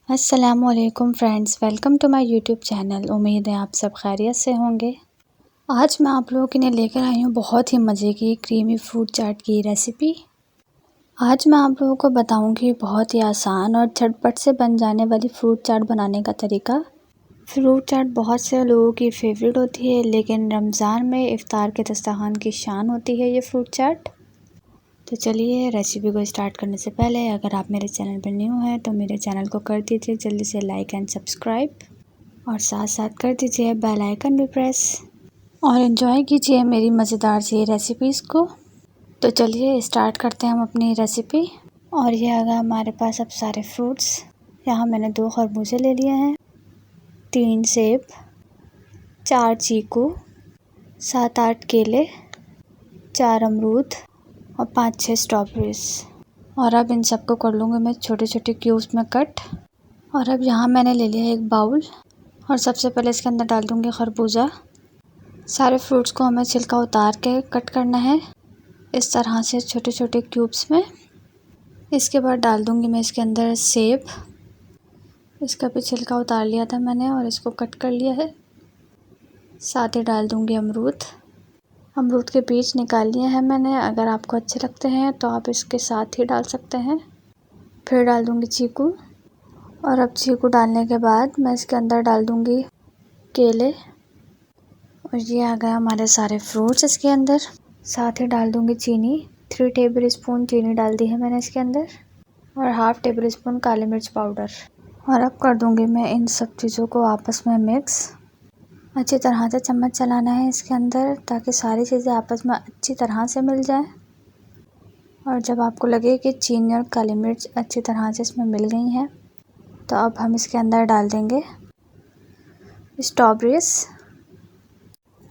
अस्सलामुअलैकुम friends, welcome to my YouTube channel. उम्मीद है आप सब खैरियत से होंगे। आज मैं आप लोगों के लिए लेकर आई हूँ बहुत ही मज़े की क्रीमी फ्रूट चाट की रेसिपी। आज मैं आप लोगों को बताऊँगी बहुत ही आसान और झटपट से बन जाने वाली फ्रूट चाट बनाने का तरीका। फ्रूट चाट बहुत से लोगों की फेवरेट होती है, लेकिन रमज़ान में इफ़्तार के दस्तरखान की शान होती है ये फ्रूट चाट। तो चलिए रेसिपी को स्टार्ट करने से पहले अगर आप मेरे चैनल पर न्यू हैं तो मेरे चैनल को कर दीजिए जल्दी से लाइक एंड सब्सक्राइब, और साथ साथ कर दीजिए बेल आइकन भी प्रेस, और एंजॉय कीजिए मेरी मज़ेदार सी रेसिपीज़ को। तो चलिए स्टार्ट करते हैं हम अपनी रेसिपी। और ये आ गया हमारे पास अब सारे फ्रूट्स। यहाँ मैंने 2 खरबूजे ले लिए हैं, 3 सेब, 4 चीकू, 7-8 केले, 4 अमरूद और 5-6 स्ट्रॉबेरीज़। और अब इन सबको कर लूँगी मैं छोटे छोटे क्यूब्स में कट। और अब यहाँ मैंने ले लिया एक बाउल, और सबसे पहले इसके अंदर डाल दूँगी खरबूजा। सारे फ्रूट्स को हमें छिलका उतार के कट करना है इस तरह से छोटे छोटे क्यूब्स में। इसके बाद डाल दूँगी मैं इसके अंदर सेब। इसका भी छिलका उतार लिया था मैंने और इसको कट कर लिया है। साथ ही डाल दूँगी अमरूद के बीज निकाल लिए हैं मैंने। अगर आपको अच्छे लगते हैं तो आप इसके साथ ही डाल सकते हैं। फिर डाल दूँगी चीकू, और अब चीकू डालने के बाद मैं इसके अंदर डाल दूँगी केले। और ये आ गया हमारे सारे फ्रूट्स इसके अंदर। साथ ही डाल दूँगी चीनी, 3 टेबल स्पून चीनी डाल दी है मैंने इसके अंदर, और हाफ़ टेबल स्पून काली मिर्च पाउडर। और अब कर दूँगी मैं इन सब चीज़ों को आपस में मिक्स। अच्छी तरह से चम्मच चलाना है इसके अंदर ताकि सारी चीज़ें आपस में अच्छी तरह से मिल जाएं। और जब आपको लगे कि चीनी और काली मिर्च अच्छी तरह से इसमें मिल गई हैं तो अब हम इसके अंदर डाल देंगे स्ट्रॉबेरीज़,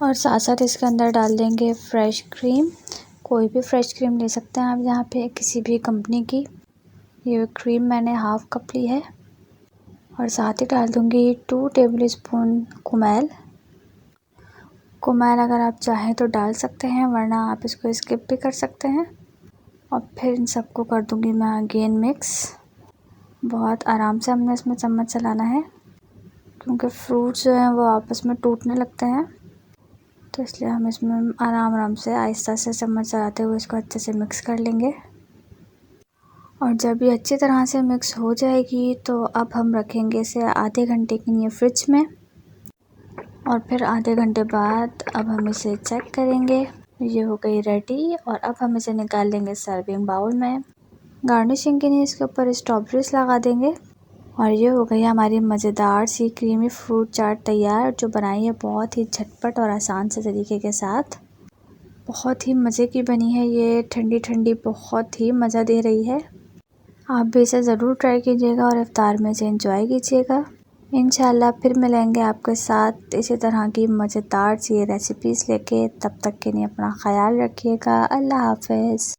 और साथ साथ इसके अंदर डाल देंगे फ्रेश क्रीम। कोई भी फ्रेश क्रीम ले सकते हैं आप यहाँ पे, किसी भी कंपनी की। ये क्रीम मैंने हाफ़ कप ली है। और साथ ही डाल दूँगी 2 टेबल स्पून कुमार अगर आप चाहें तो डाल सकते हैं, वरना आप इसको स्किप भी कर सकते हैं। और फिर इन सबको कर दूँगी मैं अगेन मिक्स। बहुत आराम से हमने इसमें चम्मच चलाना है क्योंकि फ्रूट्स जो हैं वो आपस में टूटने लगते हैं, तो इसलिए हम इसमें आराम से आहिस्ता से चम्मच चलाते हुए इसको अच्छे से मिक्स कर लेंगे। और जब ये अच्छी तरह से मिक्स हो जाएगी तो अब हम रखेंगे इसे आधे घंटे के लिए फ्रिज में। और फिर आधे घंटे बाद अब हम इसे चेक करेंगे। ये हो गई रेडी, और अब हम इसे निकाल लेंगे सर्विंग बाउल में। गार्निशिंग के लिए इसके ऊपर स्ट्रॉबेरीज़ लगा देंगे। और ये हो गई हमारी मज़ेदार सी क्रीमी फ्रूट चाट तैयार, जो बनाई है बहुत ही झटपट और आसान से तरीके के साथ। बहुत ही मज़े की बनी है ये, ठंडी ठंडी बहुत ही मज़ा दे रही है। आप भी इसे ज़रूर ट्राई कीजिएगा और इफ्तार में इसे एंजॉय कीजिएगा। इंशाल्लाह फिर मिलेंगे आपके साथ इसी तरह की मज़ेदार सी रेसिपीज़ लेके। तब तक के लिए अपना ख्याल रखिएगा। अल्लाह हाफ़िज़।